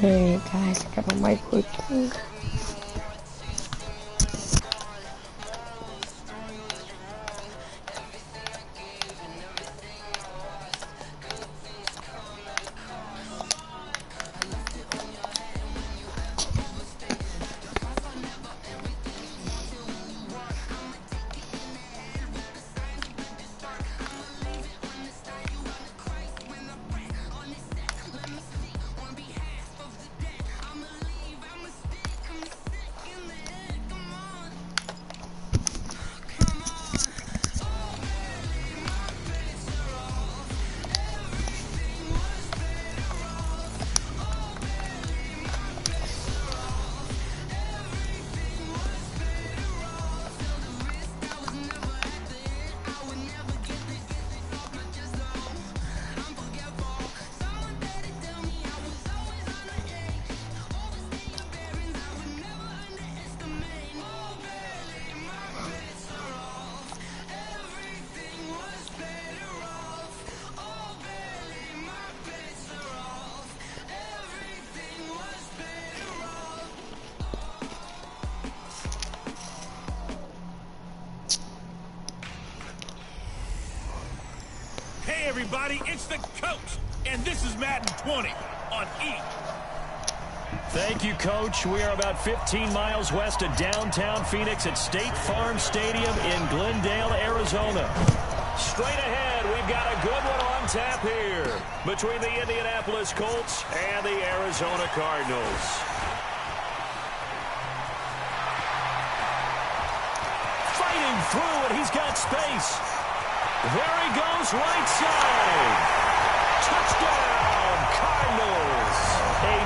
Hey guys, I got my mic working. Hey everybody, it's the coach, and this is Madden 20 on E. Thank you, Coach. We are about 15 miles west of downtown Phoenix at State Farm Stadium in Glendale, Arizona. Straight ahead, we've got a good one on tap here between the Indianapolis Colts and the Arizona Cardinals. Fighting through, and he's got space. There he goes, right side. Touchdown, Cardinals. A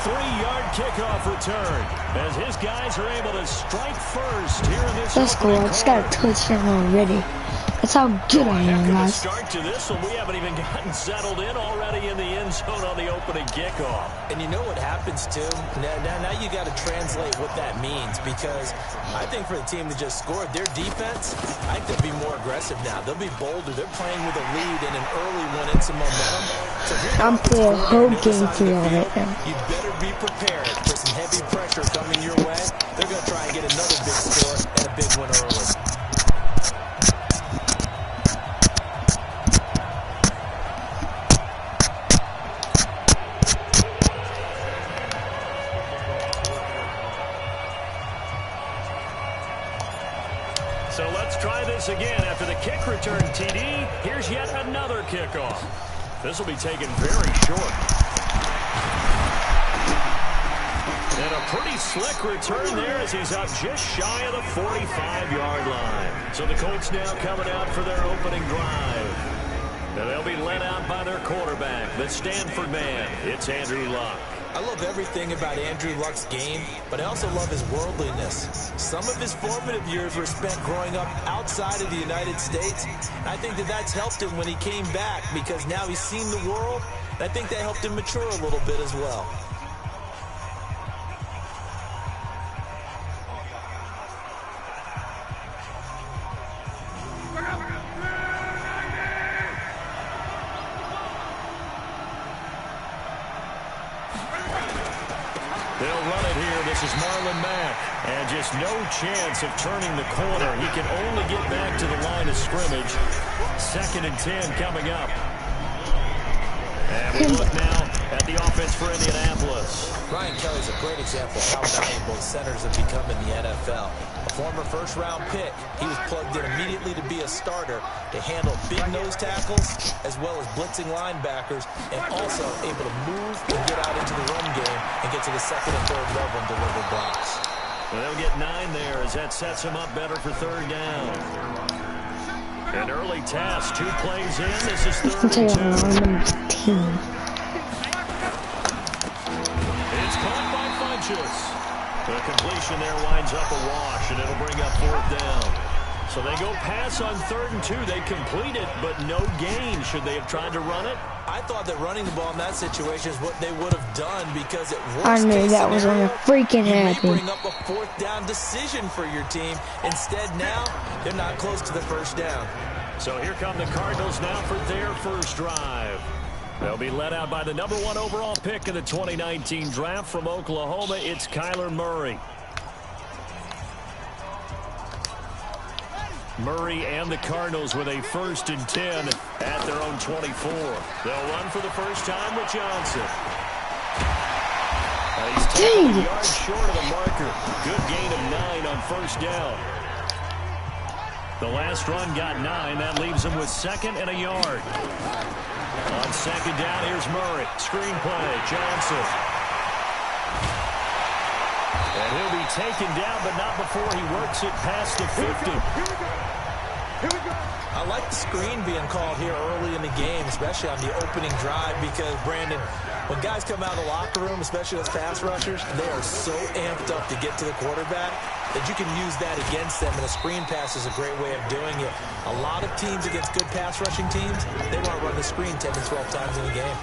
93-yard kickoff return as his guys are able to strike first here in this. Let's go. I just got a touchdown already. That's how good I am, guys. Start to this one. We haven't even gotten settled in already in the end zone on the opening kickoff. And you know what happens too? Now you got to translate what that means, because I think for the team that just scored, their defense, I think they'll be more aggressive now. They'll be bolder. They're playing with a lead and an early one and some momentum. So I'm playing a whole game for y'all right now. You better be prepared for some heavy pressure coming your way. They're going to try and get another big score and a big one early. So let's try this again. After the kick return TD, here's yet another kickoff. This will be taken very short. And a pretty slick return there as he's up just shy of the 45-yard line. So the Colts now coming out for their opening drive. And they'll be led out by their quarterback, the Stanford man. It's Andrew Luck. I love everything about Andrew Luck's game, but I also love his worldliness. Some of his formative years were spent growing up outside of the United States. I think that that's helped him when he came back, because now he's seen the world. I think that helped him mature a little bit as well. They'll run it here. This is Marlon Mack. And just no chance of turning the corner. He can only get back to the line of scrimmage. 2nd and 10 coming up. And we look now at the offense for Indianapolis. Brian Kelly's a great example of how valuable centers have become in the NFL. A former first-round pick, he was plugged in immediately to be a starter to handle big nose tackles as well as blitzing linebackers, and also able to move and get out into the run game and get to the 2nd and 3rd level and deliver blocks. Well, they'll get 9 there as that sets him up better for 3rd down. An early task, 2 plays in. This is 3rd and 2. It's caught by Funchess. The completion there winds up a wash, and it'll bring up 4th down. So they go pass on 3rd and 2. They complete it, but no gain. Should they have tried to run it? I thought that running the ball in that situation is what they would have done, because it works. I knew that was gonna freaking happen. You may bring up a 4th down decision for your team. Instead, now they're not close to the 1st down. So here come the Cardinals now for their first drive. They'll be led out by the #1 overall pick in the 2019 draft from Oklahoma. It's Kyler Murray. Murray and the Cardinals with a 1st and 10 at their own 24. They'll run for the first time with Johnson. He's 10 yards short of the marker. Good gain of 9 on 1st down. The last run got 9. That leaves him with 2nd and a yard. On 2nd down, here's Murray. Screen play, Johnson. And he'll be taken down, but not before he works it past the 50. I like the screen being called here early in the game, especially on the opening drive, because, Brandon, when guys come out of the locker room, especially those pass rushers, they are so amped up to get to the quarterback that you can use that against them, and a screen pass is a great way of doing it. A lot of teams against good pass rushing teams, they want to run the screen 10 to 12 times in a game.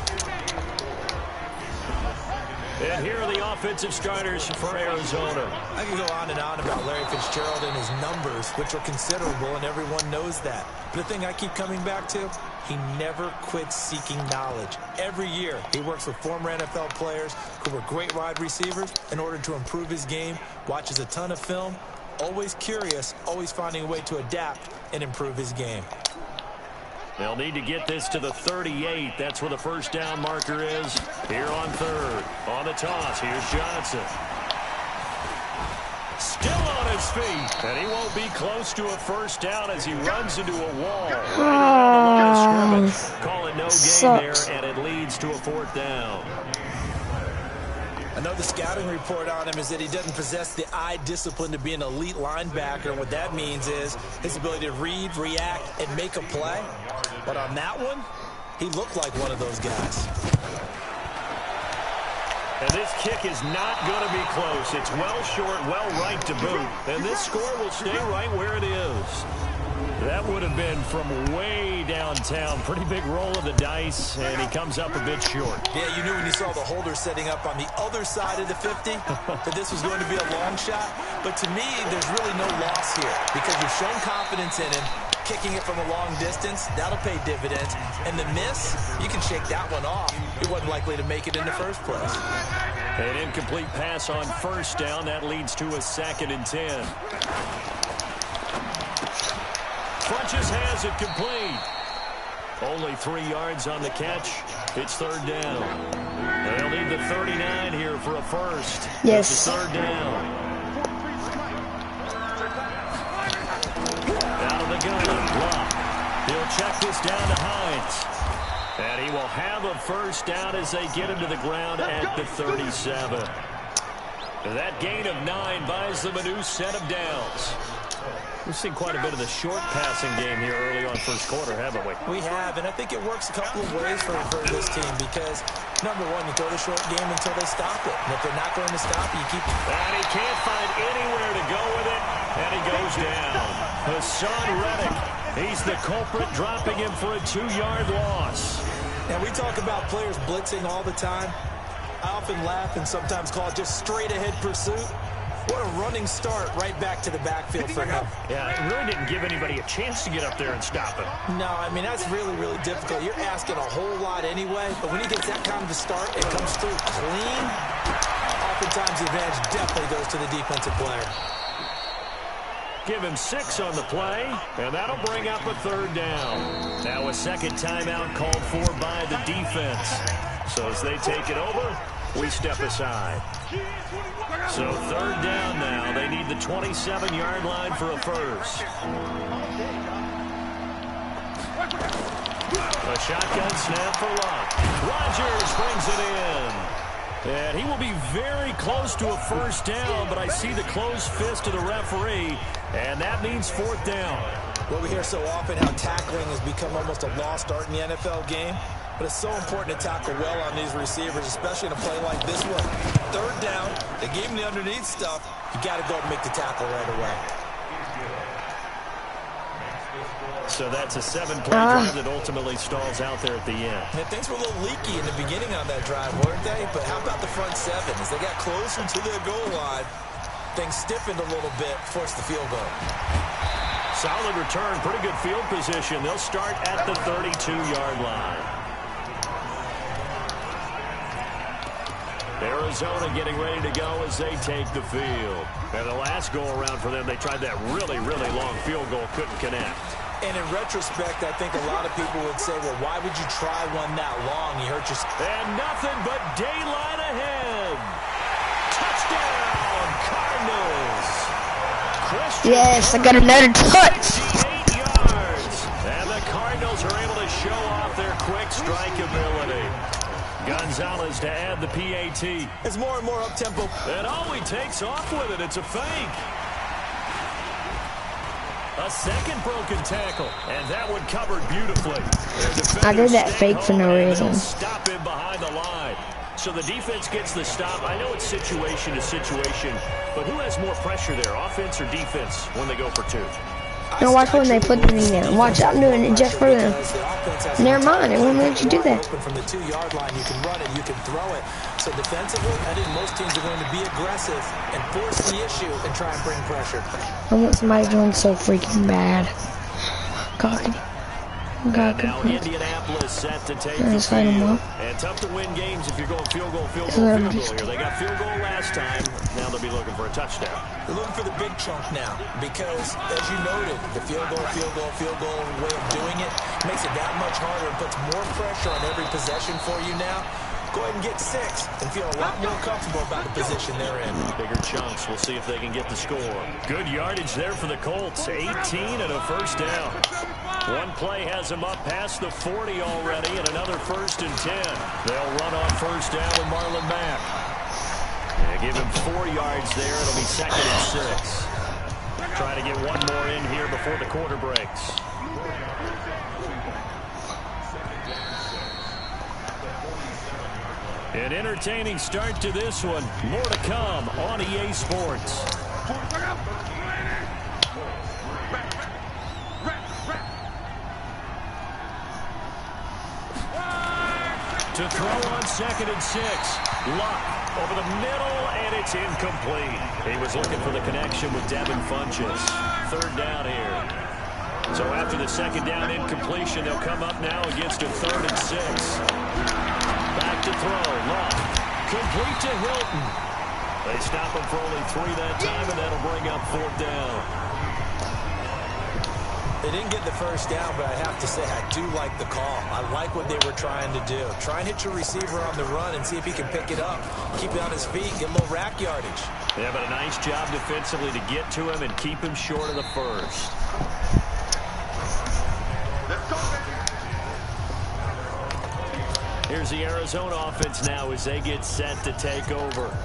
And here are the offensive starters for Arizona. I can go on and on about Larry Fitzgerald and his numbers, which are considerable, and everyone knows that. But the thing I keep coming back to, he never quits seeking knowledge. Every year, he works with former NFL players who were great wide receivers in order to improve his game, watches a ton of film, always curious, always finding a way to adapt and improve his game. They'll need to get this to the 38. That's where the 1st down marker is. Here on 3rd. On the toss, here's Johnson. Still on his feet. And he won't be close to a 1st down as he runs into a wall. Right around the line of scrimmage. Call it no gain there, and it leads to a 4th down. I know the scouting report on him is that he doesn't possess the eye discipline to be an elite linebacker. And what that means is his ability to read, react, and make a play. But on that one, he looked like one of those guys. And this kick is not going to be close. It's well short, well right to boot. And this score will stay right where it is. That would have been from way downtown. Pretty big roll of the dice, and he comes up a bit short. Yeah, you knew when you saw the holder setting up on the other side of the 50 that this was going to be a long shot. But to me, there's really no loss here because you've shown confidence in him. Kicking it from a long distance, that'll pay dividends. And the miss, you can shake that one off. He wasn't likely to make it in the first place. An incomplete pass on 1st down. That leads to a 2nd and 10. Funches has it complete. Only 3 yards on the catch. It's 3rd down. They'll need the 39 here for a 1st. Yes. It's 3rd down. Out of the gun. Block. He'll check this down to Hines. And he will have a 1st down as they get him to the ground at the 37. That gain of 9 buys them a new set of downs. We've seen quite a bit of the short passing game here early on 1st quarter, haven't we? We have, and I think it works a couple of ways for this team because, number one, you throw the short game until they stop it. And if they're not going to stop it, you keep it. And he can't find anywhere to go with it, and he goes down. Hassan Reddick, he's the culprit, dropping him for a 2-yard loss. Now, we talk about players blitzing all the time. I often laugh and sometimes call it just straight-ahead pursuit. What a running start right back to the backfield for him. Yeah, it really didn't give anybody a chance to get up there and stop him. No, I mean, that's really, really difficult. You're asking a whole lot anyway, but when he gets that kind of a start, it comes through clean. Oftentimes, the advantage definitely goes to the defensive player. Give him 6 on the play, and that'll bring up a 3rd down. Now a 2nd timeout called for by the defense. So as they take it over, we step aside. So 3rd down now. They need the 27-yard line for a 1st. A shotgun snap for Locke. Rodgers brings it in. And he will be very close to a 1st down, but I see the closed fist of the referee, and that means 4th down. Well, we hear so often how tackling has become almost a lost art in the NFL game. But it's so important to tackle well on these receivers, especially in a play like this one. 3rd down, they gave him the underneath stuff. You got to go and make the tackle right away. So that's a 7-play drive that ultimately stalls out there at the end. And things were a little leaky in the beginning on that drive, weren't they? But how about the front 7? As they got closer to their goal line, things stiffened a little bit, forced the field goal. Solid return, pretty good field position. They'll start at the 32-yard line. Arizona getting ready to go as they take the field. And the last go-around for them, they tried that really, really long field goal, couldn't connect. And in retrospect, I think a lot of people would say, well, why would you try one that long? You hurt yourself. And nothing but daylight ahead. Touchdown, Cardinals. Christian Yes, I got another touch. 58 yards. And the Cardinals are able to show off their quick strike ability. Gonzalez to add the PAT. It's more and more up-tempo. And he takes off with it. It's a fake. A second broken tackle. And that one covered beautifully. I did that fake for no reason. Stop him behind the line. So the defense gets the stop. I know it's situation to situation, but who has more pressure there, offense or defense, when they go for two? Now watch when they put the knee down. Watch, I'm doing it just for them. Never mind, it won't let you do that. From the 2-yard line, you can run it, you can throw it. So defensively, I think most teams are going to be aggressive and force the issue and try and bring pressure. I want somebody doing so freaking bad. God. Now Indianapolis set to take the field. And tough to win games if you're going field goal here. They got field goal last time. Now they'll be looking for a touchdown. They're looking for the big chunk now because, as you noted, the field goal way of doing it makes it that much harder and puts more pressure on every possession for you now. Go ahead and get 6 and feel a lot more comfortable about the position they're in. Bigger chunks. We'll see if they can get the score. Good yardage there for the Colts. 18 and a first down. One play has them up past the 40 already, and another 1st and 10. They'll run on first down with Marlon Mack. Give him 4 yards there. It'll be 2nd and 6. Trying to get one more in here before the quarter breaks. An entertaining start to this one. More to come on EA Sports. To throw on 2nd and 6. Luck over the middle, and it's incomplete. He was looking for the connection with Devin Funchess. 3rd down here. So after the 2nd down incompletion, they'll come up now against a 3rd and 6. Back to throw. Luck. Complete to Hilton. They stop him for only 3 that time, and that'll bring up 4th down. They didn't get the first down, but I have to say I do like the call. I like what they were trying to do. Try and hit your receiver on the run and see if he can pick it up. Keep it on his feet. Get a little rack yardage. Yeah, but a nice job defensively to get to him and keep him short of the first. Here's the Arizona offense now as they get set to take over.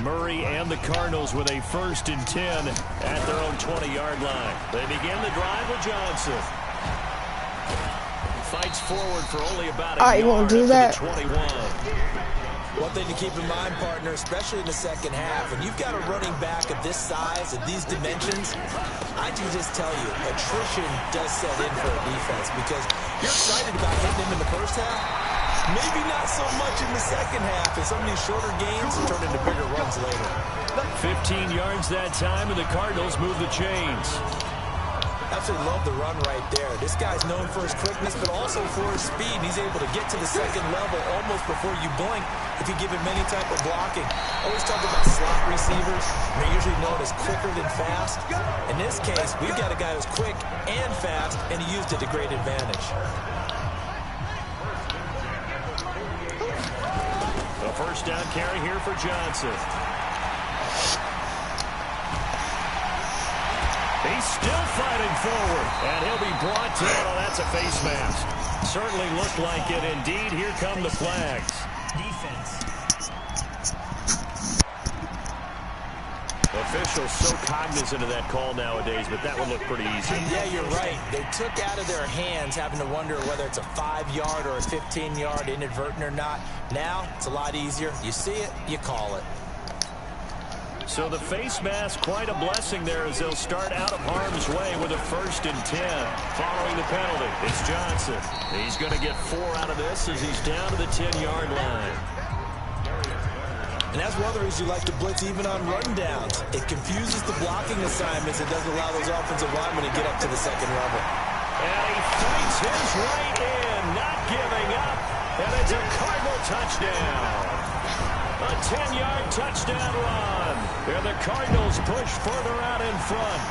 Murray and the Cardinals with a 1st and 10 at their own 20-yard line. They begin the drive with Johnson. Fights forward for only about a yard. Won't do that. 21. One thing to keep in mind, partner, especially in the second half, when you've got a running back of this size, of these dimensions, I can just tell you, attrition does set in for a defense because you're excited about hitting him in the first half. Maybe not so much in the second half, and some of these shorter gains turn into bigger runs later. 15 yards that time, and the Cardinals move the chains. Absolutely love the run right there. This guy's known for his quickness, but also for his speed. He's able to get to the second level almost before you blink if you give him any type of blocking. Always talk about slot receivers. They're usually known as quicker than fast. In this case, we've got a guy who's quick and fast, and he used it to great advantage. A first down carry here for Johnson. He's still fighting forward, and he'll be brought down. Oh, that's a face mask. Certainly looked like it. Indeed, here come the flags. Defense. Officials so cognizant of that call nowadays, but that would look pretty easy. Yeah, you're right. They took out of their hands having to wonder whether it's a 5-yard or a 15-yard inadvertent or not. Now, it's a lot easier. You see it, you call it. So the face mask, quite a blessing there as they'll start out of harm's way with a 1st and 10. Following the penalty, it's Johnson. He's going to get 4 out of this as he's down to the 10-yard line. And that's one of the reasons you like to blitz even on rundowns. It confuses the blocking assignments. It doesn't allow those offensive linemen to get up to the second level. And he fights his way in, not giving up. And it's a Cardinal touchdown. 10-yard touchdown run. And the Cardinals push further out in front.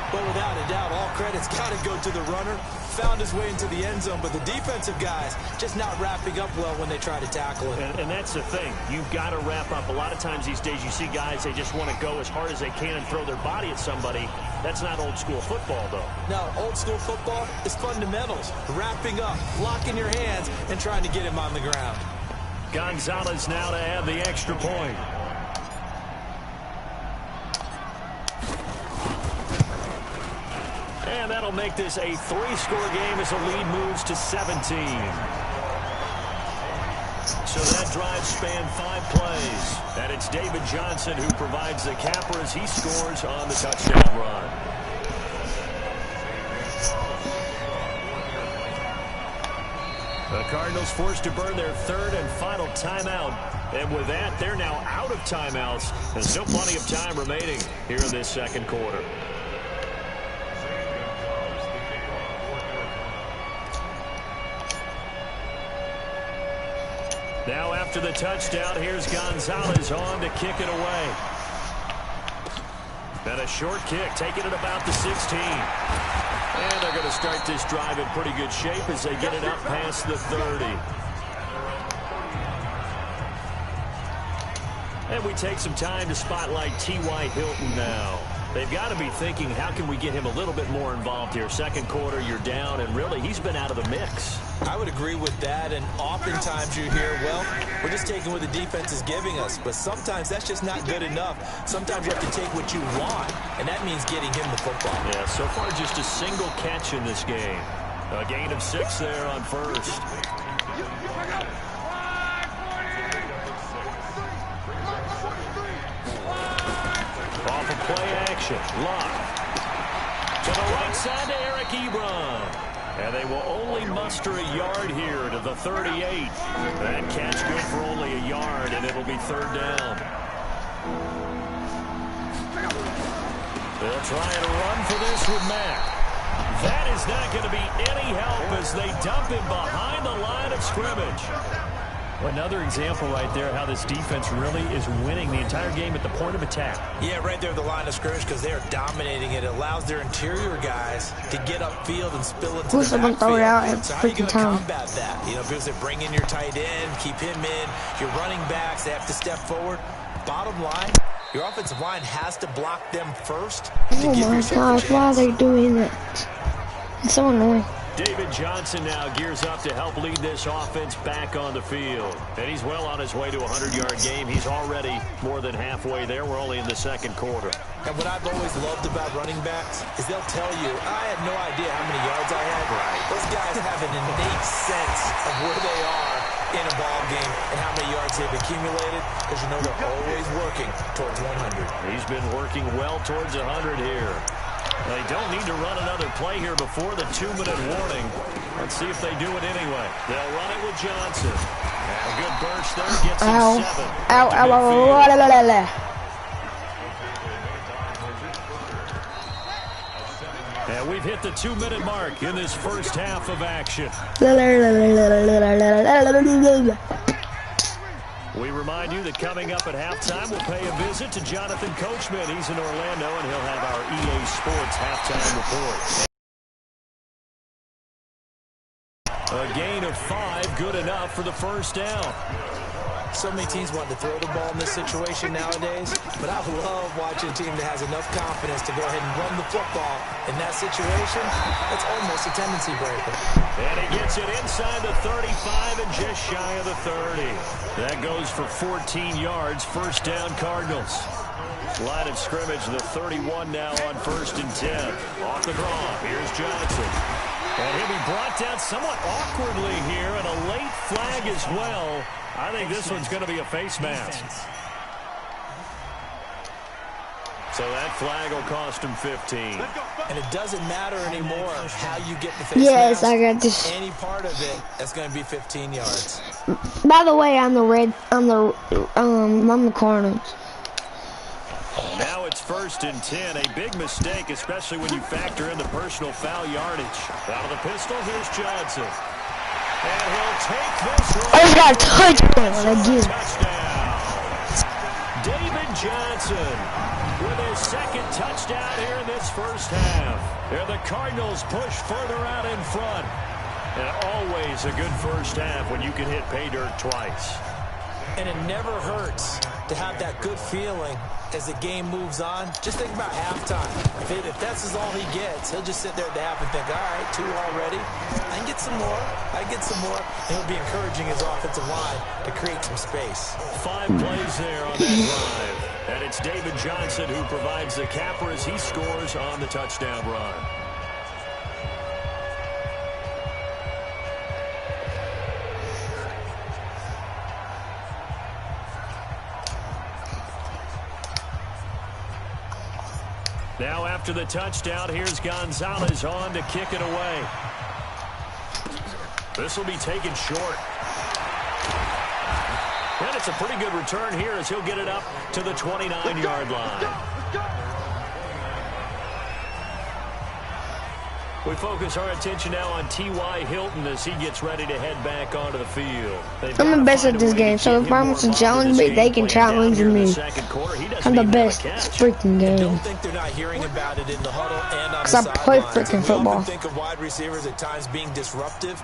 But without a doubt, all credit's got to go to the runner. Found his way into the end zone, but the defensive guys just not wrapping up well when they try to tackle him. And that's the thing. You've got to wrap up. A lot of times these days you see guys, they just want to go as hard as they can and throw their body at somebody. That's not old school football, though. No, old school football is fundamentals. Wrapping up, locking your hands, and trying to get him on the ground. Gonzalez now to add the extra point. And that'll make this a 3-score game as the lead moves to 17. So that drive spanned 5 plays. And it's David Johnson who provides the capper as he scores on the touchdown run. The Cardinals forced to burn their 3rd and final timeout. And with that, they're now out of timeouts. There's still plenty of time remaining here in this second quarter. Now after the touchdown, here's Gonzalez on to kick it away. And a short kick, taking it about the 16. And they're going to start this drive in pretty good shape as they get it up past the 30. And we take some time to spotlight T.Y. Hilton now. They've got to be thinking, how can we get him a little bit more involved here? Second quarter, you're down, and really, he's been out of the mix. I would agree with that, and oftentimes you hear, well, we're just taking what the defense is giving us, but sometimes that's just not good enough. Sometimes you have to take what you want, and that means getting him the football. Yeah, so far just a single catch in this game. A gain of 6 there on first. Off of play action. Lock. To the right side to Eric Ebron. And they will only muster a yard here to the 38. That catch good for only a yard, and it'll be 3rd down. They'll try and run for this with Mack. That is not going to be any help as they dump him behind the line of scrimmage. Another example right there how this defense really is winning the entire game at the point of attack. Yeah, right there at the line of scrimmage because they are dominating it. It allows their interior guys to get upfield and spill it to the backfield. Throw it out at so how are you going to time. combat that? You know, because they bring in your tight end, keep him in. Your running backs, they have to step forward. Bottom line, your offensive line has to block them first. Oh my gosh, why are they doing that? It's so annoying. David Johnson now gears up to help lead this offense back on the field. And he's well on his way to a 100-yard game. He's already more than halfway there. We're only in the second quarter. And what I've always loved about running backs is they'll tell you, I had no idea how many yards I had. Right. Those guys have an innate sense of where they are in a ball game and how many yards they've accumulated, because you know they're always working towards 100. He's been working well towards 100 here. They don't need to run another play here before the 2-minute warning. Let's see if they do it anyway. They'll run it with Johnson. And a good burst there gets him 7. Ow, ow, ow, And we've hit the 2-minute mark in this first half of action. We remind you that coming up at halftime, we'll pay a visit to Jonathan Coachman. He's in Orlando, and he'll have our EA Sports halftime report. A gain of 5, good enough for the first down. So many teams want to throw the ball in this situation nowadays, but I love watching a team that has enough confidence to go ahead and run the football. In that situation, that's almost a tendency breaker. And he gets it inside the 35 and just shy of the 30. That goes for 14 yards, first down Cardinals. Line of scrimmage, the 31 now on 1st and 10. Off the draw, here's Johnson. And he'll be brought down somewhat awkwardly here, and a late flag as well. I think this one's going to be a face mask. So that flag will cost him 15. And it doesn't matter anymore how you get the face Yes, mask. I got this. Any part of it, that's going to be 15 yards. By the way, I'm the Cardinals. Now it's 1st and 10. A big mistake, especially when you factor in the personal foul yardage. Out of the pistol, here's Johnson. And he'll take this one. Oh, he's got a touchdown again. Touchdown. Johnson with his second touchdown here in this first half. And the Cardinals push further out in front. And always a good first half when you can hit pay dirt twice. And it never hurts to have that good feeling as the game moves on. Just think about halftime. If that's all he gets, he'll just sit there at the half and think, all right, 2 already. I can get some more. I get some more. And he'll be encouraging his offensive line to create some space. 5 plays there on that drive. And it's David Johnson who provides the capper as he scores on the touchdown run. Now after the touchdown, here's Gonzalez on to kick it away. This will be taken short. And it's a pretty good return here as he'll get it up to the 29-yard line. We focus our attention now on T.Y. Hilton as he gets ready to head back onto the field. I'm the best at this game, so if I want to challenge me, they can challenge me. I'm the best at this freaking game. Don't think they're not hearing about it in the huddle and on the Because I play freaking football. Think of wide receivers at times being disruptive.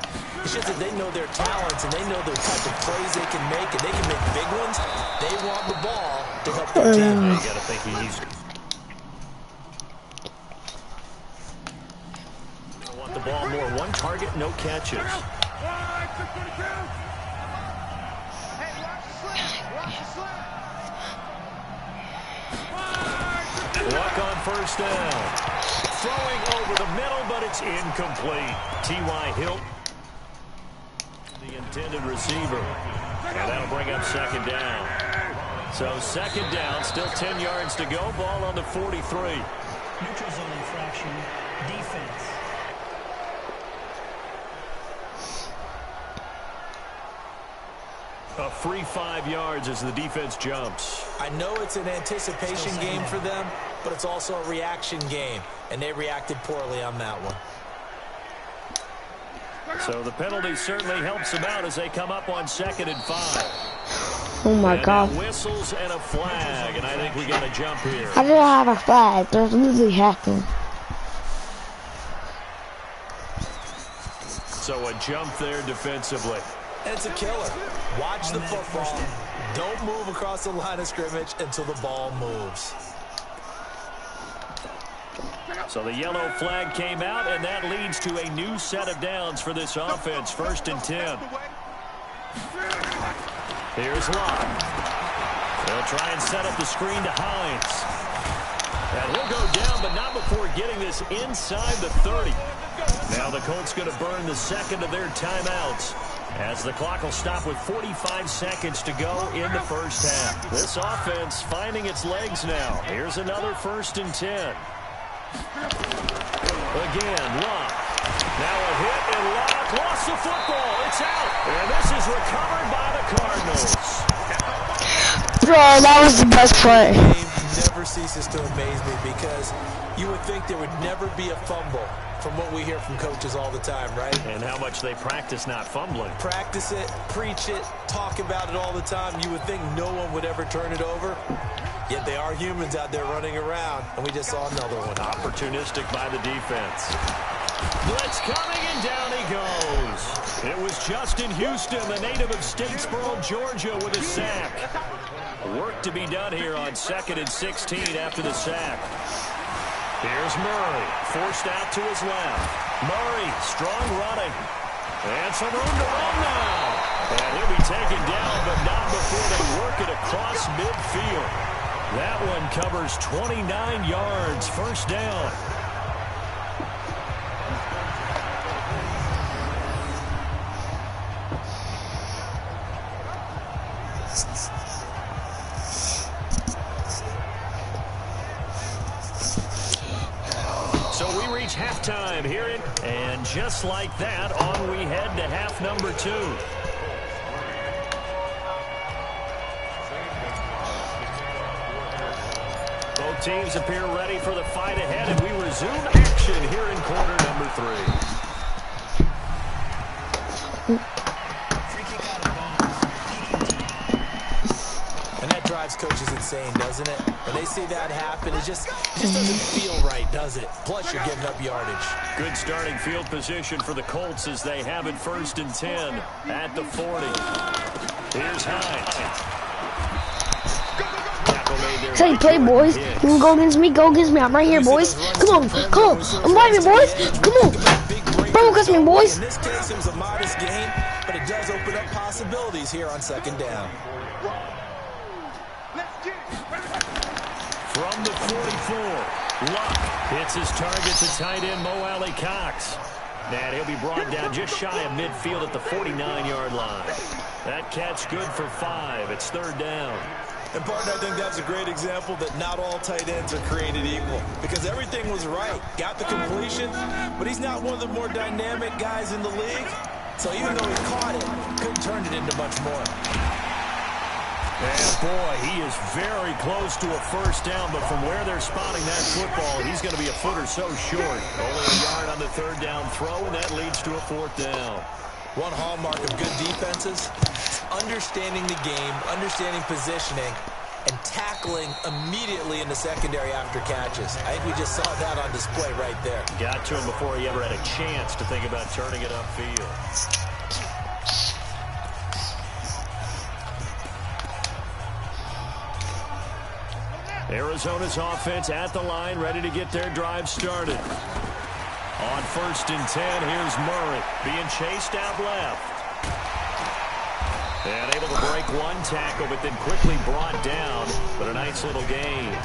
It's just that they know their talents and they know the type of plays they can make, and they can make big ones. They want the ball to help their team. You got to think he's... the ball more. 1 target, no catches. Luck on first down. Throwing over the middle, but it's incomplete. T.Y. Hilton, the intended receiver. And that'll bring up second down. So second down, still 10 yards to go. Ball on the 43. Neutral zone infraction, defense. A free 5 yards as the defense jumps. I know it's an anticipation game for them, but it's also a reaction game, and they reacted poorly on that one. So the penalty certainly helps them out as they come up on 2nd and 5. Oh my God. Whistles and a flag, and I think we got a jump here. I didn't have a flag. There's literally happened. So a jump there defensively. And it's a killer. Watch the football. Don't move across the line of scrimmage until the ball moves. So the yellow flag came out, and that leads to a new set of downs for this offense. 1st and 10. Here's Locke. They'll try and set up the screen to Hines. And he'll go down, but not before getting this inside the 30. Now the Colts going to burn the second of their timeouts, as the clock will stop with 45 seconds to go in the first half. This offense finding its legs now. Here's another 1st and 10. Again, Locke. Now a hit, and Locke lost the football. It's out. And this is recovered by the Cardinals. Bro, that was the best play. The game never ceases to amaze me because you would think there would never be a fumble from what we hear from coaches all the time, right? And how much they practice not fumbling. Practice it, preach it, talk about it all the time. You would think no one would ever turn it over. Yet they are humans out there running around, and we just saw another one. Opportunistic by the defense. Blitz coming, and down he goes. It was Justin Houston, the native of Statesboro, Georgia, with a sack. Work to be done here on 2nd and 16 after the sack. Here's Murray, forced out to his left. Murray, strong running. And some room to run now. And he'll be taken down, but not before they work it across midfield. That one covers 29 yards, 1st down. So we reach halftime here, and just like that, on we head to half number 2. Both teams appear ready for the fight ahead, and we resume action here in quarter number 3. And that drives coaches insane, doesn't it? When they see that happen, it just doesn't feel right, does it? Plus, you're giving up yardage. Good starting field position for the Colts as they have it 1st and 10 at the 40. Here's Hines. Say, play, boys. You can go against me. Go against me. I'm right here, boys. Come on. Come on. I'm right here, boys. Come on. Bro, against me, boys. In this case, it was a modest game, but it does open up possibilities here on 2nd down. From the 44, Luck hits his target to tight end Mo Alley Cox. And he'll be brought down just shy of midfield at the 49-yard line. That catch good for 5. It's 3rd down. And, partner, I think that's a great example that not all tight ends are created equal. Because everything was right. Got the completion, but he's not one of the more dynamic guys in the league. So even though he caught it, couldn't turn it into much more. And, boy, he is very close to a 1st down, but from where they're spotting that football, he's going to be a foot or so short. Only a yard on the 3rd down throw, and that leads to a 4th down. One hallmark of good defenses is understanding the game, understanding positioning, and tackling immediately in the secondary after catches. I think we just saw that on display right there. Got to him before he ever had a chance to think about turning it upfield. Arizona's offense at the line, ready to get their drive started. On 1st and 10, here's Murray being chased out left. And able to break one tackle, but then quickly brought down. But a nice little gain.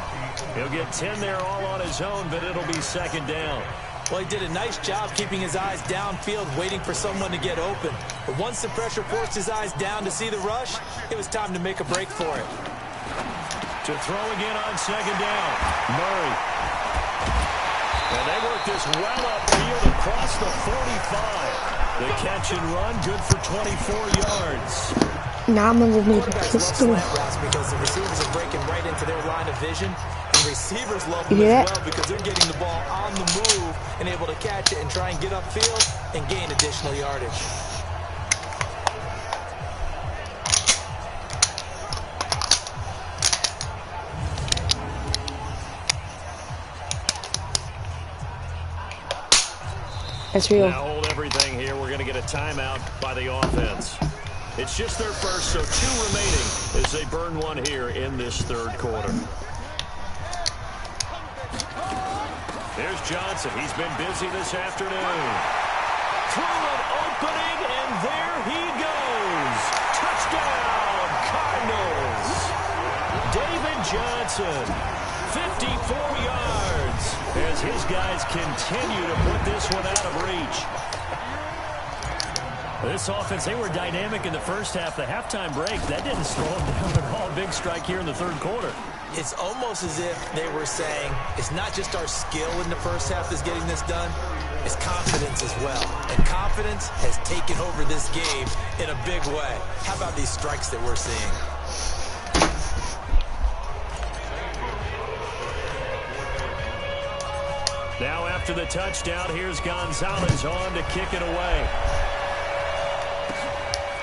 He'll get 10 there all on his own, but it'll be 2nd down. Well, he did a nice job keeping his eyes downfield, waiting for someone to get open. But once the pressure forced his eyes down to see the rush, it was time to make a break for it. To throw again on 2nd down, Murray. And they work this well upfield across the 45. The catch and run, good for 24 yards. Now I'm going to make a pistol. Because the receivers are breaking right into their line of vision. And receivers love them as well because they're getting the ball on the move and able to catch it and try and get upfield and gain additional yardage. That's real. Now hold everything here. We're going to get a timeout by the offense. It's just their first, so 2 remaining as they burn one here in this 3rd quarter. There's Johnson. He's been busy this afternoon. Through an opening, and there he goes. Touchdown, Cardinals. David Johnson, 54 yards, as his guys continue to put this one out of reach. This offense, they were dynamic in the first half. The halftime break, that didn't slow them down at all. Big strike here in the 3rd quarter. It's almost as if they were saying, it's not just our skill in the first half that's getting this done, it's confidence as well. And confidence has taken over this game in a big way. How about these strikes that we're seeing? Now after the touchdown, here's Gonzalez on to kick it away.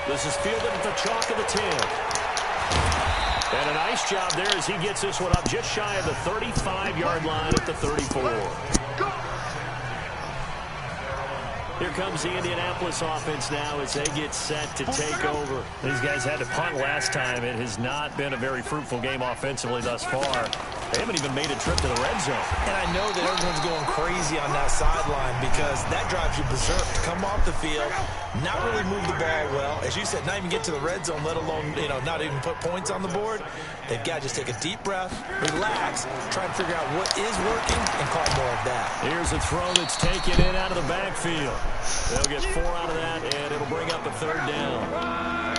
This is fielded at the chalk of the 10. And a nice job there as he gets this one up just shy of the 35-yard line at the 34. Here comes the Indianapolis offense now as they get set to take over. These guys had to punt last time. It has not been a very fruitful game offensively thus far. They haven't even made a trip to the red zone. And I know that everyone's going crazy on that sideline because that drives you berserk to come off the field, not really move the ball well. As you said, not even get to the red zone, let alone, not even put points on the board. They've got to just take a deep breath, relax, try and figure out what is working and call more of that. Here's a throw that's taken in out of the backfield. They'll get 4 out of that, and it'll bring up a 3rd down.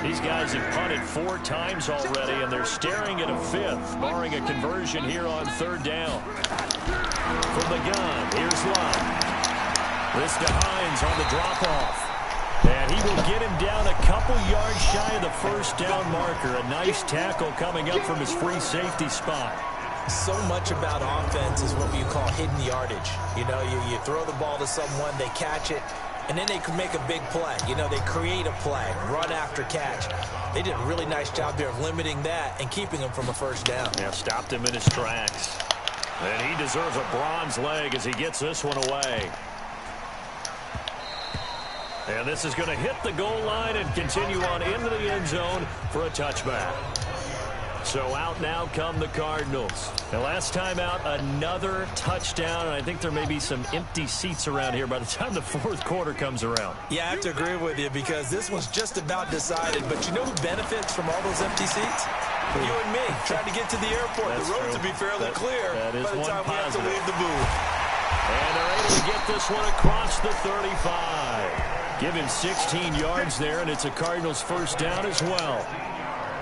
These guys have punted 4 times already, and they're staring at a 5th, barring a conversion here on 3rd down. From the gun, here's Luck. This to Hines on the drop-off. And he will get him down a couple yards shy of the 1st down marker. A nice tackle coming up from his free safety spot. So much about offense is what you call hidden yardage. You throw the ball to someone, they catch it, and then they could make a big play. You know, they create a play, run after catch. They did a really nice job there of limiting that and keeping him from a first down. Yeah, stopped him in his tracks. And he deserves a bronze leg as he gets this one away. And this is going to hit the goal line and continue on into the end zone for a touchback. So out now come the Cardinals. And last time out, another touchdown. And I think there may be some empty seats around here by the time the fourth quarter comes around. Yeah, I have to agree with you because this one's just about decided. But you know who benefits from all those empty seats? You and me, trying to get to the airport. That's the roads true. will be fairly clear that is by the time we have to leave the booth. And they're able to get this one across the 35. Give him 16 yards there, and it's a Cardinals first down as well.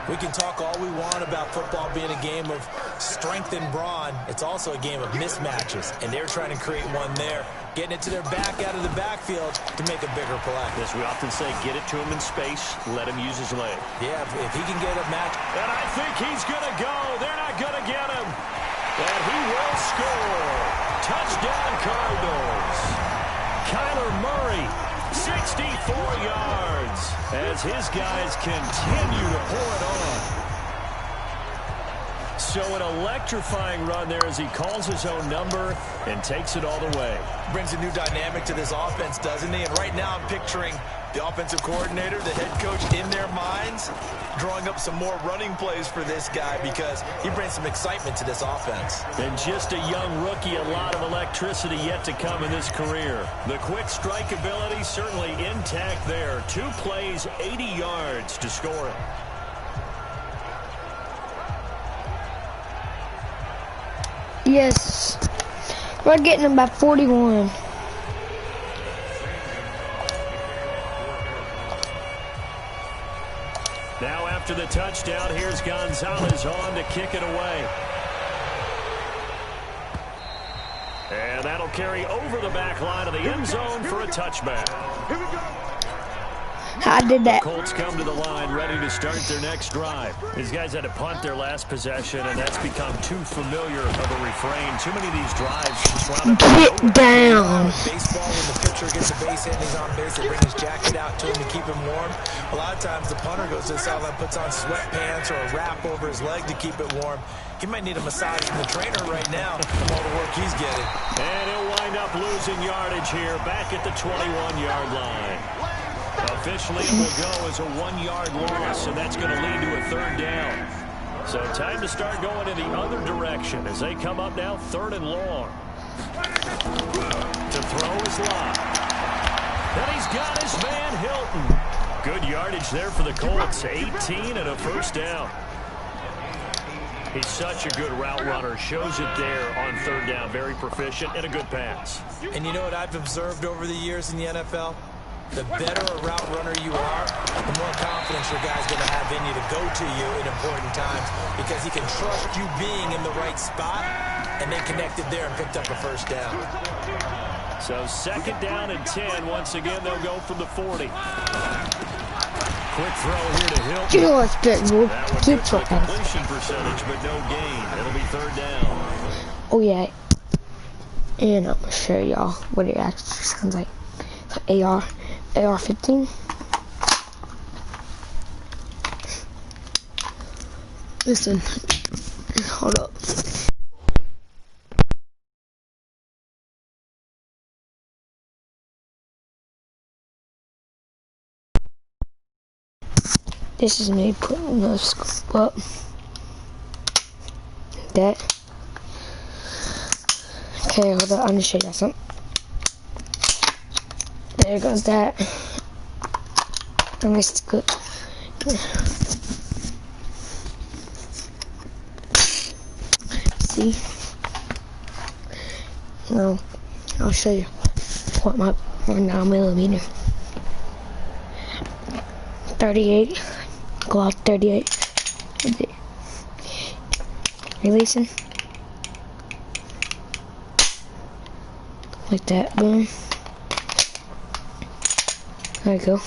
We can talk all we want about football being a game of strength and brawn. It's also a game of mismatches, and they're trying to create one there, getting it to their back out of the backfield to make a bigger play. Yes, we often say get it to him in space, let him use his leg. Yeah, if he can get a match. And I think he's going to go. They're not going to get him. And he will score. Touchdown, Cardinals. Kyler Murray, 64 yards as his guys continue to pour it on. So an electrifying run there as he calls his own number and takes it all the way. Brings a new dynamic to this offense, doesn't he? And right now I'm picturing the offensive coordinator, the head coach in their minds, drawing up some more running plays for this guy because he brings some excitement to this offense. And just a young rookie, a lot of electricity yet to come in his career. The quick strike ability certainly intact there. 2 plays, 80 yards to score it. Yes. We're getting about 41. Now after the touchdown, here's Gonzalez on to kick it away. And that'll carry over the back line of the end zone for a touchback. I did that. Colts come to the line ready to start their next drive. These guys had to punt their last possession, and that's become too familiar of a refrain. Too many of these drives just round up. Get down. Baseball, when the pitcher gets a base hit and he's on base, they bring his jacket out to him to keep him warm. A lot of times the punter goes to the sideline, puts on sweatpants or a wrap over his leg to keep it warm. He might need a massage from the trainer right now from all the work he's getting. And he'll wind up losing yardage here back at the 21-yard line. Officially, it will go as a 1-yard loss, and that's going to lead to a third down. So time to start going in the other direction as they come up now 3rd and long. To throw is Lott. And he's got his man Hilton. Good yardage there for the Colts. 18 and a first down. He's such a good route runner. Shows it there on 3rd down. Very proficient and a good pass. And you know what I've observed over the years in the NFL? The better a route runner you are, the more confidence your guy's going to have in you to go to you in important times because he can trust you being in the right spot, and they connected there and picked up a first down. So 2nd down and 10. Once again, they'll go from the 40. Quick throw here to Hilton. You know what's good, bro? That one Keep gets the trying. completion percentage, but no gain. It'll be 3rd down. Oh, yeah. And I'm going to show y'all what it actually sounds like. AR-15. Listen, hold up. This is me putting the scope up. That. Okay, hold up. I'm gonna show you something. There goes that. I missed good. See? No, I'll show you what my 9mm. 38. Go out 38. Releasing. Like that. Boom. There you go.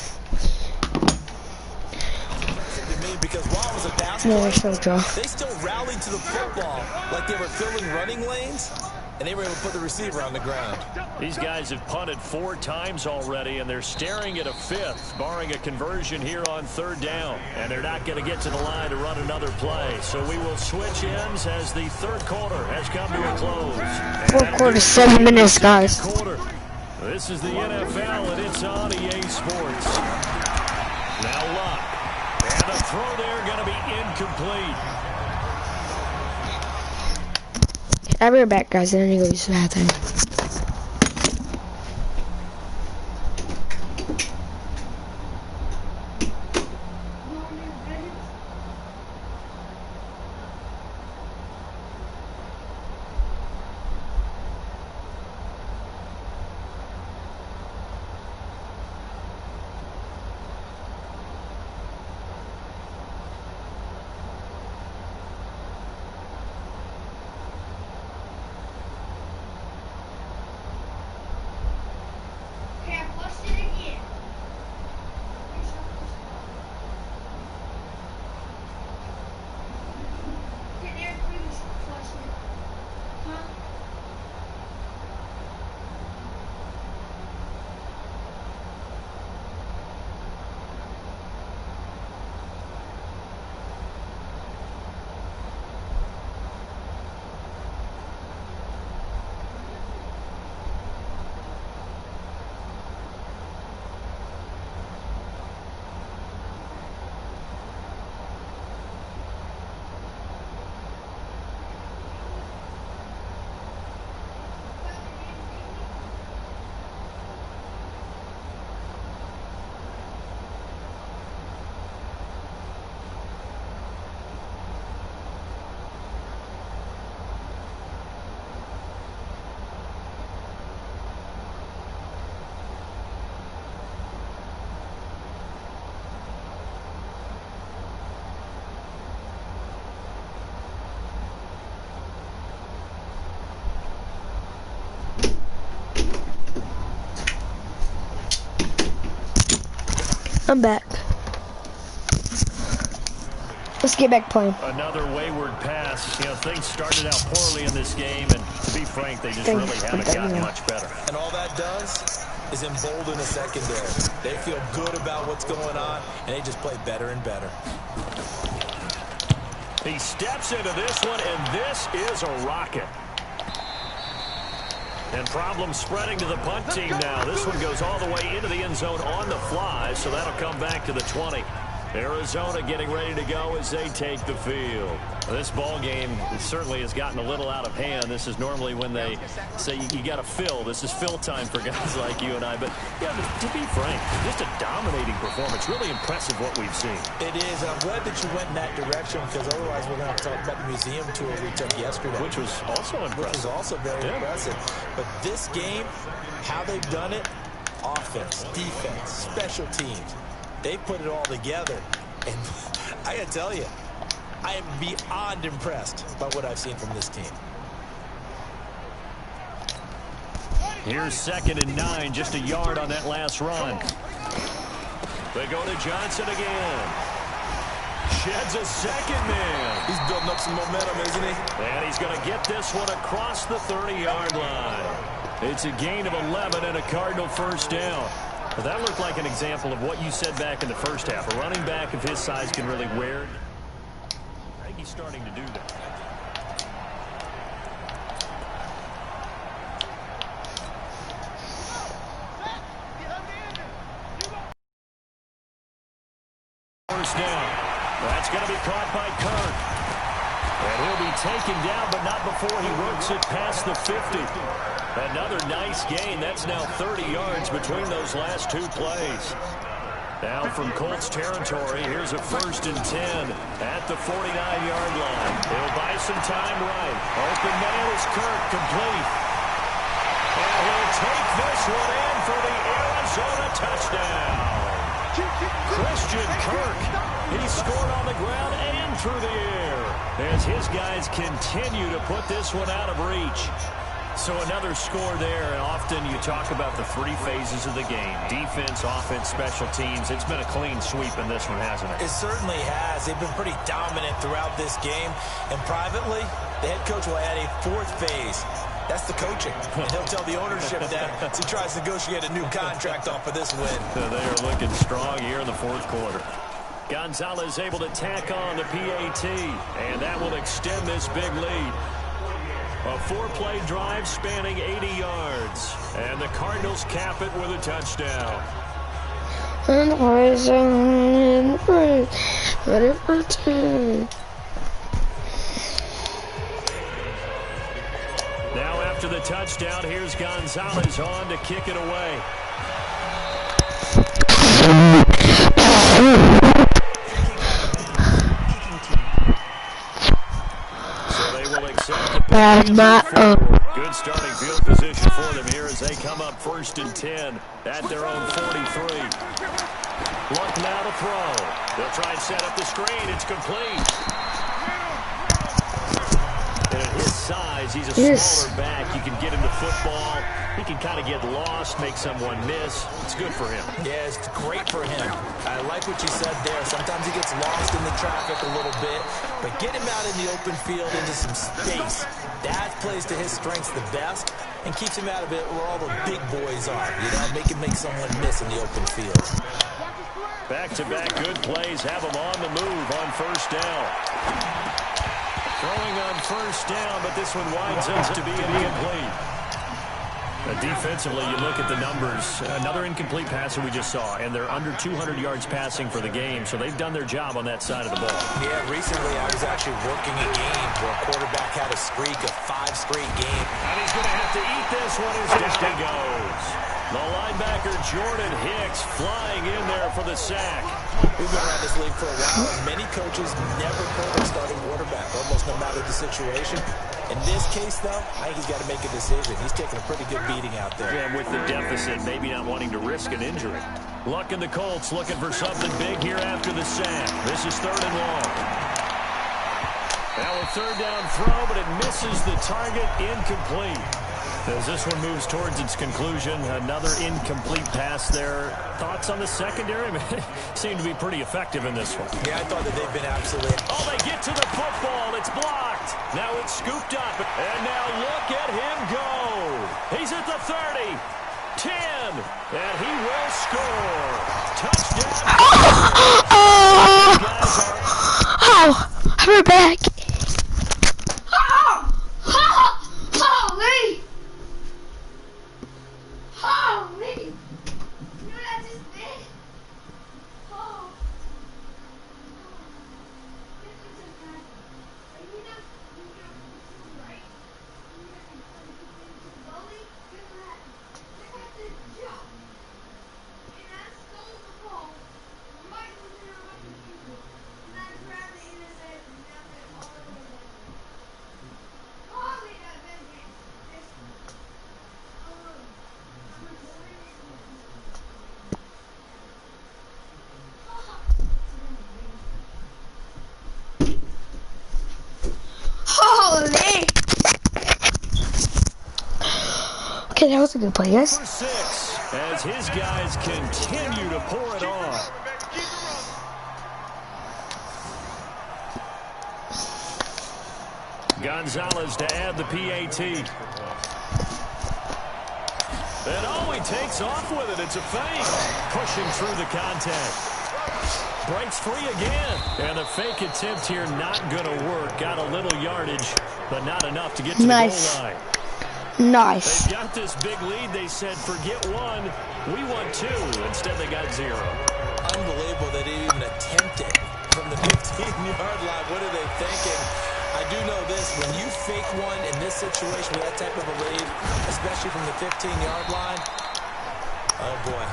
Because while it was a basketball, No, they still rallied to the football like they were filling running lanes. and they were able to put the receiver on the ground. These guys have punted 4 times already, and they're staring at a 5th, barring a conversion here on 3rd down. And they're not going to get to the line to run another play. So we will switch ends as the 3rd quarter has come to a close. 4th quarter, 7 minutes, guys. This is the NFL, and it's on EA Sports. Now Luck. And the throw there going to be incomplete. I'll be right back, guys. I need to go use the bathroom. I'm back. Let's get back playing. Another wayward pass. You know, things started out poorly in this game, and to be frank, they just really haven't gotten much better. And all that does is embolden a secondary. They feel good about what's going on, and they just play better and better. He steps into this one, and this is a rocket. And problems spreading to the punt team now. This one goes all the way into the end zone on the fly, so that'll come back to the 20. Arizona getting ready to go as they take the field. This ball game certainly has gotten a little out of hand. This is normally when they say you got to fill. This is fill time for guys like you and I. But yeah, to be frank, just a dominating performance. Really impressive what we've seen. It is. I'm glad that you went in that direction, because otherwise we're going to talk about the museum tour we took yesterday. Which was also impressive. Which was also very impressive. But this game, how they've done it, offense, defense, special teams, they put it all together. And I got to tell you, I am beyond impressed by what I've seen from this team. Here's 2nd and 9, just a yard on that last run. They go to Johnson again. Sheds a second man. He's building up some momentum, isn't he? And he's going to get this one across the 30-yard line. It's a gain of 11 and a Cardinal first down. Well, that looked like an example of what you said back in the first half. A running back of his size can really wear it. I think he's starting to do that. First down. That's going to be caught by Kirk. And he'll be taken down, but not before he works it past the 50. Another nice gain. That's now 30 yards between those last 2 plays. Now from Colts territory, here's a 1st and 10 at the 49-yard line. He'll buy some time right. Open man is Kirk, complete. And he'll take this one in for the Arizona touchdown. Christian Kirk, he scored on the ground and through the air as his guys continue to put this one out of reach. So another score there, and often you talk about the 3 phases of the game. Defense, offense, special teams. It's been a clean sweep in this one, hasn't it? It certainly has. They've been pretty dominant throughout this game. And privately, the head coach coach will add a fourth phase. That's the coaching. And he'll tell the ownership that as he tries to negotiate a new contract off of this win. They are looking strong here in the fourth quarter. Gonzalez able to tack on the PAT, and that will extend this big lead. A 4-play drive spanning 80 yards, and the Cardinals cap it with a touchdown. Now after the touchdown, here's Gonzalez on to kick it away. Good starting field position for them here as they come up 1st and 10 at their own 43. Luck now to throw. They'll try and set up the screen. It's complete. And at his size, he's a smaller back. You can get him to football. He can kind of get lost, make someone miss. It's good for him. Yeah, it's great for him. I like what you said there. Sometimes he gets lost in the traffic a little bit, but get him out in the open field into some space. That plays to his strengths the best and keeps him out of it where all the big boys are. You know, make someone miss in the open field. Back-to-back good plays have him on the move on 1st down. Throwing on 1st down, but this one winds up to be incomplete. Defensively, you look at the numbers. Another incomplete passer we just saw, and they're under 200 yards passing for the game, so they've done their job on that side of the ball. Yeah, recently I was actually working a game where a quarterback had a streak of 5 straight games. And he's going to have to eat this one as down he goes. The linebacker, Jordan Hicks, flying in there for the sack. We've been around this league for a while, and many coaches never pull their starting quarterback, almost no matter the situation. In this case, though, I think he's got to make a decision. He's taking a pretty good beating out there. Yeah, with the deficit, maybe not wanting to risk an injury. Luck and the Colts looking for something big here after the sack. This is 3rd and long. Now a 3rd down throw, but it misses the target, incomplete. As this one moves towards its conclusion, another incomplete pass there. Thoughts on the secondary? Seem to be pretty effective in this one. Yeah, I thought that they've been absolutely... Oh, they get to the football. It's blocked. Now it's scooped up. And now look at him go. He's at the 30, 10, and he will score. Touchdown. Oh, we're back. Okay, that was a good play, guys. Number 6, as his guys continue to pour it on. Gonzalez to add the PAT. And oh, he takes off with it. It's a fake. Pushing through the contact. Breaks free again. And the fake attempt here not going to work. Got a little yardage, but not enough to get to the goal line. Nice. They got this big lead. They said, forget 1, we want 2. Instead, they got 0. Unbelievable that they even attempted from the 15-yard line. What are they thinking? I do know this. When you fake one in this situation with that type of a lead, especially from the 15-yard line, oh, boy.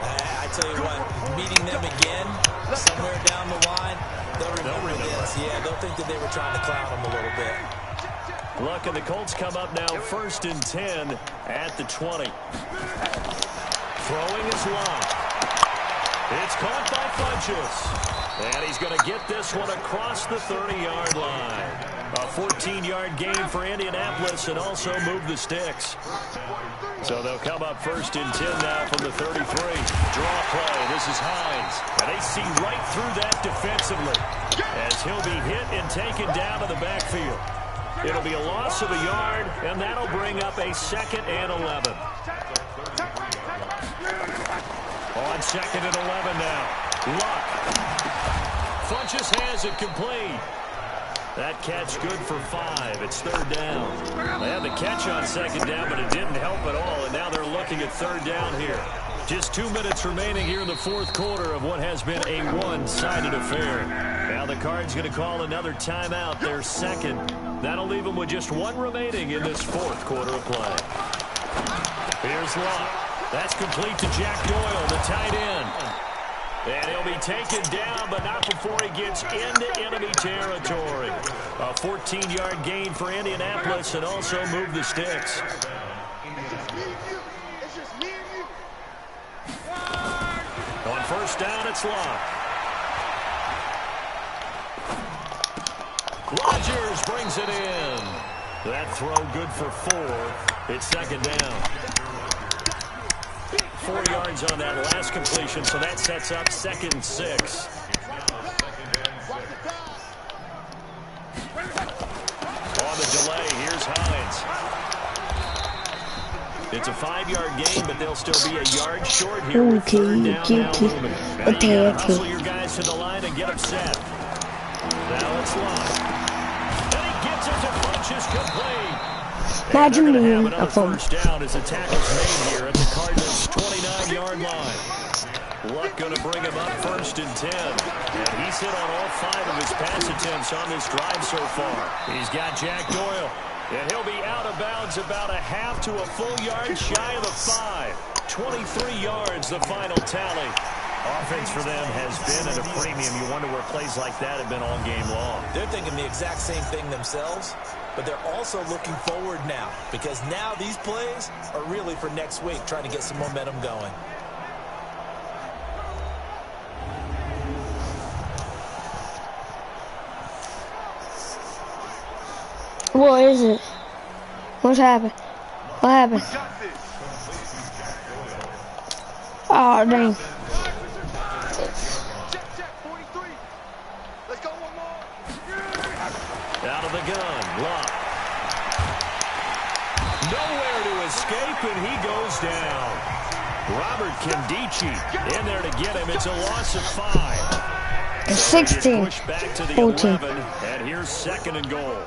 I tell you what, meeting them again somewhere down the line, they'll remember this. Yeah, they'll think that they were trying to clown them a little bit. Luck and the Colts come up now 1st and 10 at the 20. Throwing is Luck. It's caught by Funchess. And he's going to get this one across the 30-yard line. A 14-yard gain for Indianapolis and also move the sticks. So they'll come up 1st and 10 now from the 33. Draw play. This is Hines. And they see right through that defensively as he'll be hit and taken down to the backfield. It'll be a loss of a yard, and that'll bring up a 2nd and 11. On 2nd and 11 now. Luck. Funches has it complete. That catch good for 5. It's 3rd down. They had the catch on 2nd down, but it didn't help at all, and now they're looking at 3rd down here. Just 2 minutes remaining here in the 4th quarter of what has been a one-sided affair. Now the Cards going to call another timeout, their 2nd. That'll leave them with just 1 remaining in this 4th quarter of play. Here's Luck. That's complete to Jack Doyle, the tight end. And he'll be taken down, but not before he gets into enemy territory. A 14-yard gain for Indianapolis and also move the sticks. On 1st down, it's Luck. Rodgers brings it in. That throw good for 4. It's 2nd down. 4 yards on that last completion, so that sets up 2nd and 6. On the delay, here's Hines. It's a 5-yard gain, but they'll still be a yard short here with 3rd down now looming. Now you gotta hustle your guys to the line and get upset. Now it's Luck. And he gets it to Funches complete. Imagine being a 1st down as the tackle's made here at the Cardinals' 29-yard line. Luck going to bring him up 1st and 10. And he's hit on all 5 of his pass attempts on this drive so far. He's got Jack Doyle. And he'll be out of bounds about a half to a full yard shy of the 5. 23 yards, the final tally. Offense for them has been at a premium. You wonder where plays like that have been all game long. They're thinking the exact same thing themselves, but they're also looking forward now because now these plays are really for next week, trying to get some momentum going. What is it? What's happened? What happened? Oh, dang. Out of the gun, Luck. Nowhere to escape, and he goes down. Robert Kindici in there to get him. It's a loss of 5. 16. Push back to the 14. 11, and here's 2nd and goal.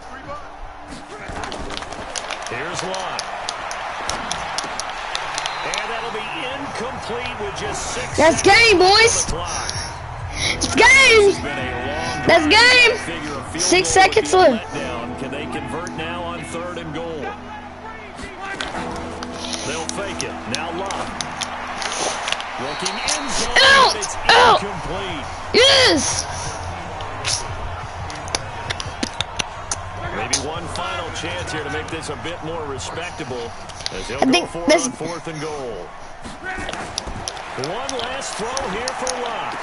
Here's Luck. And that'll be incomplete with just 6 That's game, boys. It's game. That's game. 6 seconds left. Can they convert now on 3rd and goal? They'll fake it. Now Luck. Looking in zone. Out. It's Out. incomplete. Yes. Maybe one final chance here to make this a bit more respectable as they'll I go think forward this... on 4th and goal. One last throw here for Luck.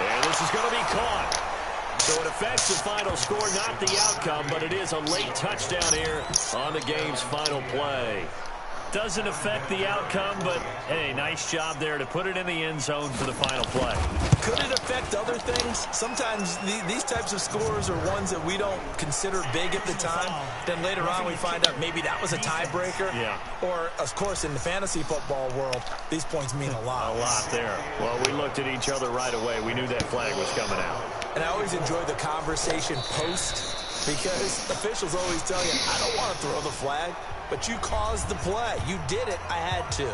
And this is going to be caught. So it affects the final score, not the outcome, but it is a late touchdown here on the game's final play. Doesn't affect the outcome, but, hey, nice job there to put it in the end zone for the final play. Could it affect other things? Sometimes these types of scores are ones that we don't consider big at the time. Then later on we find out maybe that was a tiebreaker. Yeah. Or, of course, in the fantasy football world, these points mean a lot. A lot there. Well, we looked at each other right away. We knew that flag was coming out. And I always enjoy the conversation post because officials always tell you, I don't want to throw the flag, but you caused the play. You did it. I had to.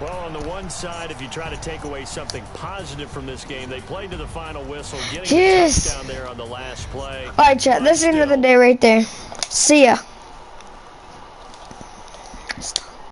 Well, on the one side, if you try to take away something positive from this game, they played to the final whistle, getting a touchdown there on the last play. All right, chat. That's the end of the day right there. See ya.